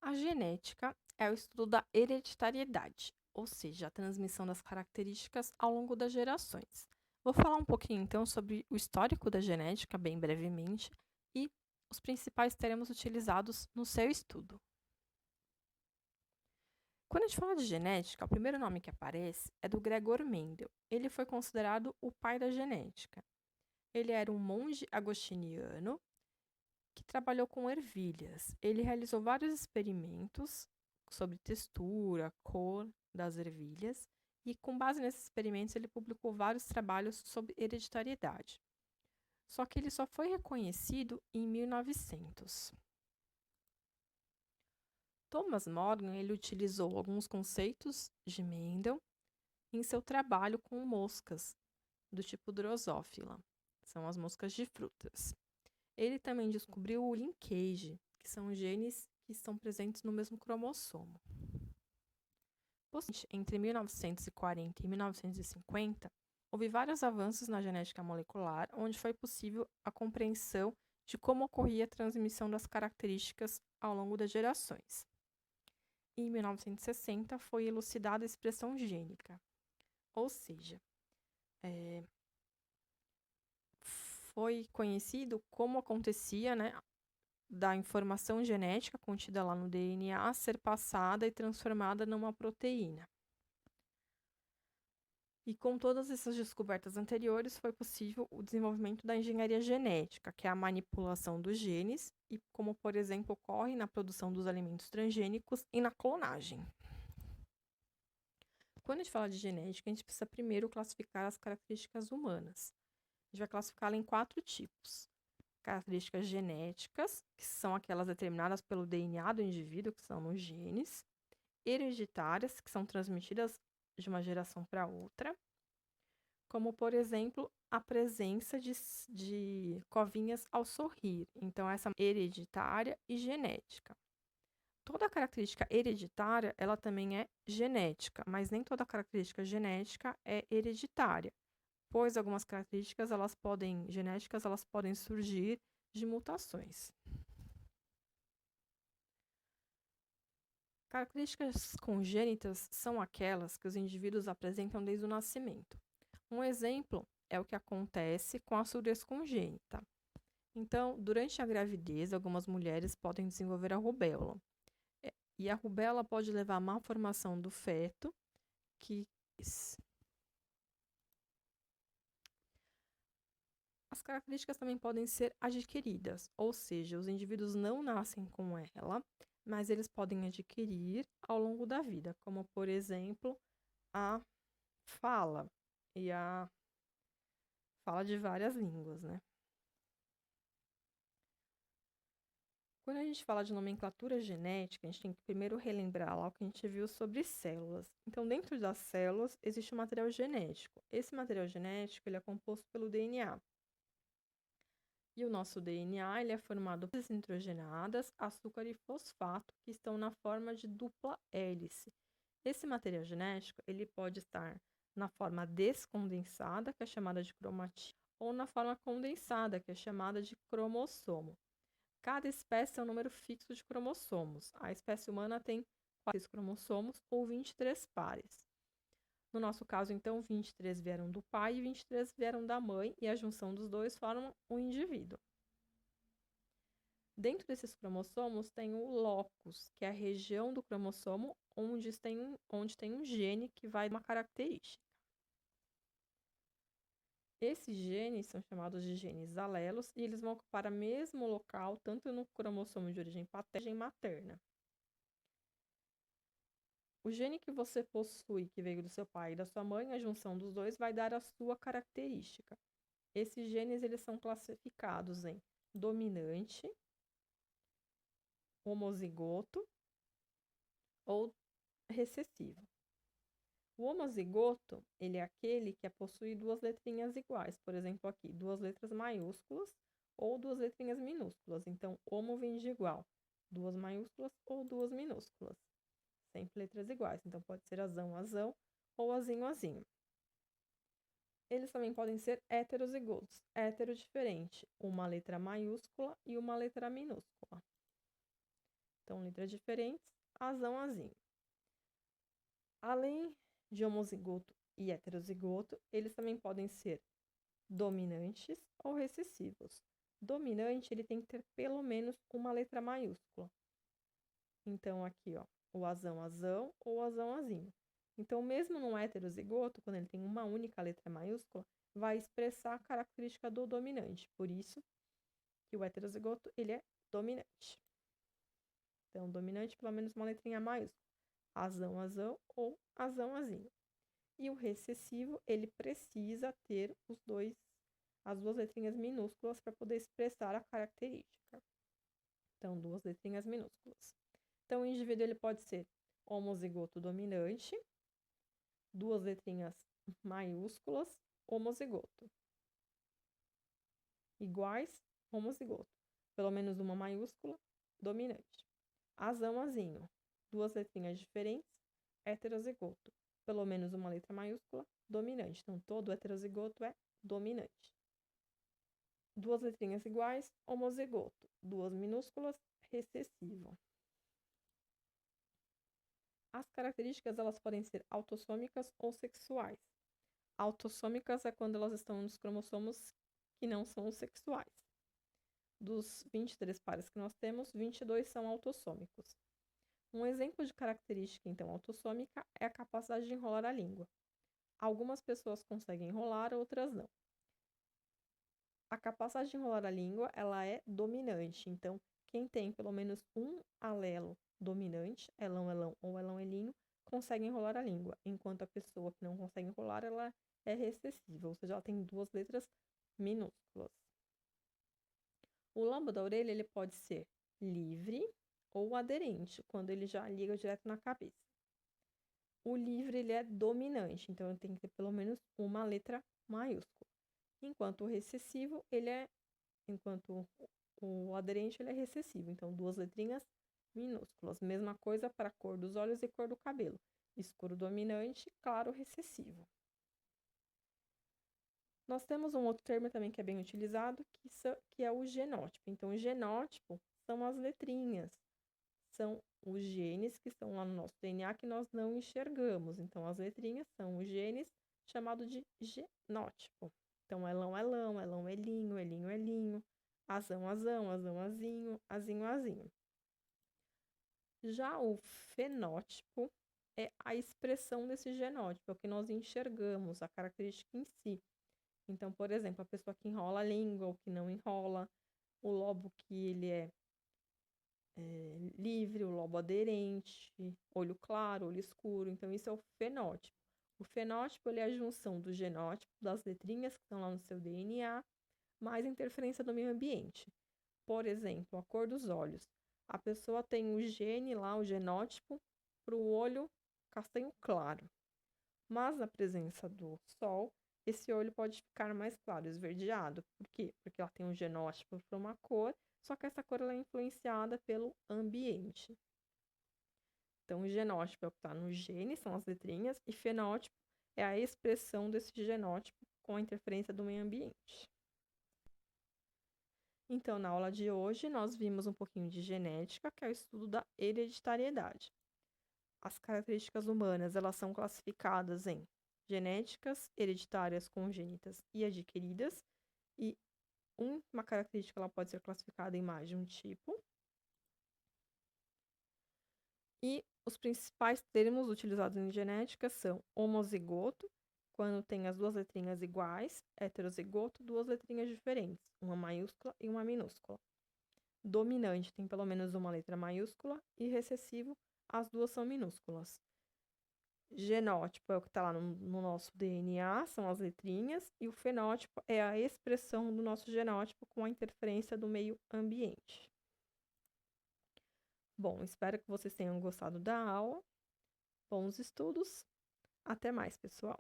A genética é o estudo da hereditariedade, ou seja, a transmissão das características ao longo das gerações. Vou falar um pouquinho então sobre o histórico da genética, bem brevemente, e os principais termos utilizados no seu estudo. Quando a gente fala de genética, o primeiro nome que aparece é do Gregor Mendel. Ele foi considerado o pai da genética. Ele era um monge agostiniano que trabalhou com ervilhas. Ele realizou vários experimentos sobre textura, cor das ervilhas, e com base nesses experimentos ele publicou vários trabalhos sobre hereditariedade. Só que ele só foi reconhecido em 1900. Thomas Morgan ele utilizou alguns conceitos de Mendel em seu trabalho com moscas do tipo Drosophila, são as moscas de frutas. Ele também descobriu o linkage, que são genes que estão presentes no mesmo cromossomo. Entre 1940 e 1950, houve vários avanços na genética molecular, onde foi possível a compreensão de como ocorria a transmissão das características ao longo das gerações. Em 1960, foi elucidada a expressão gênica, ou seja, foi conhecido como acontecia, da informação genética contida lá no DNA ser passada e transformada numa proteína. E com todas essas descobertas anteriores, foi possível o desenvolvimento da engenharia genética, que é a manipulação dos genes, e como, por exemplo, ocorre na produção dos alimentos transgênicos e na clonagem. Quando a gente fala de genética, a gente precisa primeiro classificar as características humanas. A gente vai classificá-la em 4 tipos. Características genéticas, que são aquelas determinadas pelo DNA do indivíduo, que são nos genes. Hereditárias, que são transmitidas de uma geração para outra. Como, por exemplo, a presença de covinhas ao sorrir. Então, essa é hereditária e genética. Toda característica hereditária, ela também é genética, mas nem toda característica genética é hereditária, pois algumas características genéticas elas podem surgir de mutações. Características congênitas são aquelas que os indivíduos apresentam desde o nascimento. Um exemplo é o que acontece com a surdez congênita. Então, durante a gravidez, algumas mulheres podem desenvolver a rubéola. E a rubéola pode levar à malformação do feto, que as características também podem ser adquiridas, ou seja, os indivíduos não nascem com ela, mas eles podem adquirir ao longo da vida, como, por exemplo, a fala e a fala de várias línguas, né? Quando a gente fala de nomenclatura genética, a gente tem que primeiro relembrar lá o que a gente viu sobre células. Então, dentro das células, existe o material genético. Esse material genético ele é composto pelo DNA. E o nosso DNA ele é formado por nitrogenadas, açúcar e fosfato, que estão na forma de dupla hélice. Esse material genético ele pode estar na forma descondensada, que é chamada de cromatina, ou na forma condensada, que é chamada de cromossomo. Cada espécie tem um número fixo de cromossomos. A espécie humana tem 46 cromossomos ou 23 pares. No nosso caso, então, 23 vieram do pai e 23 vieram da mãe, e a junção dos dois forma um indivíduo. Dentro desses cromossomos tem o locus, que é a região do cromossomo onde tem um gene que vai dar uma característica. Esses genes são chamados de genes alelos e eles vão ocupar o mesmo local tanto no cromossomo de origem paterna e materna. O gene que você possui, que veio do seu pai e da sua mãe, a junção dos dois vai dar a sua característica. Esses genes eles são classificados em dominante, homozigoto ou recessivo. O homozigoto, ele é aquele que possui 2 letrinhas iguais. Por exemplo, aqui, 2 letras maiúsculas ou 2 letrinhas minúsculas. Então, homo vem de igual, 2 maiúsculas ou 2 minúsculas. Sempre letras iguais. Então, pode ser azão, azão ou azinho, azinho. Eles também podem ser heterozigotos. Hétero diferente, uma letra maiúscula e uma letra minúscula. Então, letras diferentes, azão, azinho. Além de homozigoto e heterozigoto, eles também podem ser dominantes ou recessivos. Dominante, ele tem que ter pelo menos uma letra maiúscula. Então, aqui, ó, o azão, azão ou azão, azinho. Então, mesmo no heterozigoto, quando ele tem uma única letra maiúscula, vai expressar a característica do dominante. Por isso que o heterozigoto, ele é dominante. Então, dominante, pelo menos uma letrinha maiúscula. Azão, azão ou azão, azinho. E o recessivo, ele precisa ter as duas letrinhas minúsculas para poder expressar a característica. Então, duas letrinhas minúsculas. Então, o indivíduo ele pode ser homozigoto dominante, duas letrinhas maiúsculas, homozigoto. Iguais, homozigoto. Pelo menos uma maiúscula, dominante. Azão, azinho. Duas letrinhas diferentes, heterozigoto. Pelo menos uma letra maiúscula, dominante. Então, todo heterozigoto é dominante. Duas letrinhas iguais, homozigoto. Duas minúsculas, recessivo. As características elas podem ser autossômicas ou sexuais. Autossômicas é quando elas estão nos cromossomos que não são os sexuais. Dos 23 pares que nós temos, 22 são autossômicos. Um exemplo de característica, então, autossômica é a capacidade de enrolar a língua. Algumas pessoas conseguem enrolar, outras não. A capacidade de enrolar a língua, ela é dominante. Então, quem tem pelo menos um alelo dominante, elão, elão ou elão, elinho, consegue enrolar a língua. Enquanto a pessoa que não consegue enrolar, ela é recessiva, ou seja, ela tem duas letras minúsculas. O lombo da orelha, ele pode ser livre ou aderente, quando ele já liga direto na cabeça. O livre, ele é dominante, então ele tem que ter pelo menos uma letra maiúscula. Enquanto o aderente ele é recessivo, então duas letrinhas minúsculas. Mesma coisa para a cor dos olhos e cor do cabelo. Escuro dominante, claro recessivo. Nós temos um outro termo também que é bem utilizado, que é o genótipo. Então, o genótipo são as letrinhas, são os genes que estão lá no nosso DNA que nós não enxergamos. Então, as letrinhas são os genes chamados de genótipo. Então, elão, elão, elão, elinho, elinho, elinho, azão, azão, azão, azinho, azinho, azinho. Já o fenótipo é a expressão desse genótipo, é o que nós enxergamos, a característica em si. Então, por exemplo, a pessoa que enrola a língua ou que não enrola, o lobo que ele é livre, o lobo aderente, olho claro, olho escuro. Então, isso é o fenótipo. O fenótipo ele é a junção do genótipo, das letrinhas que estão lá no seu DNA, mais interferência do meio ambiente. Por exemplo, a cor dos olhos. A pessoa tem o gene lá, o genótipo, para o olho castanho claro. Mas na presença do sol, esse olho pode ficar mais claro, esverdeado. Por quê? Porque ela tem um genótipo para uma cor, só que essa cor ela é influenciada pelo ambiente. Então, o genótipo é o que está no gene, são as letrinhas, e fenótipo é a expressão desse genótipo com a interferência do meio ambiente. Então, na aula de hoje, nós vimos um pouquinho de genética, que é o estudo da hereditariedade. As características humanas, elas são classificadas em genéticas, hereditárias, congênitas e adquiridas, e uma característica ela pode ser classificada em mais de um tipo. E os principais termos utilizados em genética são homozigoto, quando tem as duas letrinhas iguais, heterozigoto, duas letrinhas diferentes, uma maiúscula e uma minúscula. Dominante tem pelo menos uma letra maiúscula e recessivo, as duas são minúsculas. Genótipo é o que está lá no nosso DNA, são as letrinhas, e o fenótipo é a expressão do nosso genótipo com a interferência do meio ambiente. Bom, espero que vocês tenham gostado da aula. Bons estudos. Até mais, pessoal.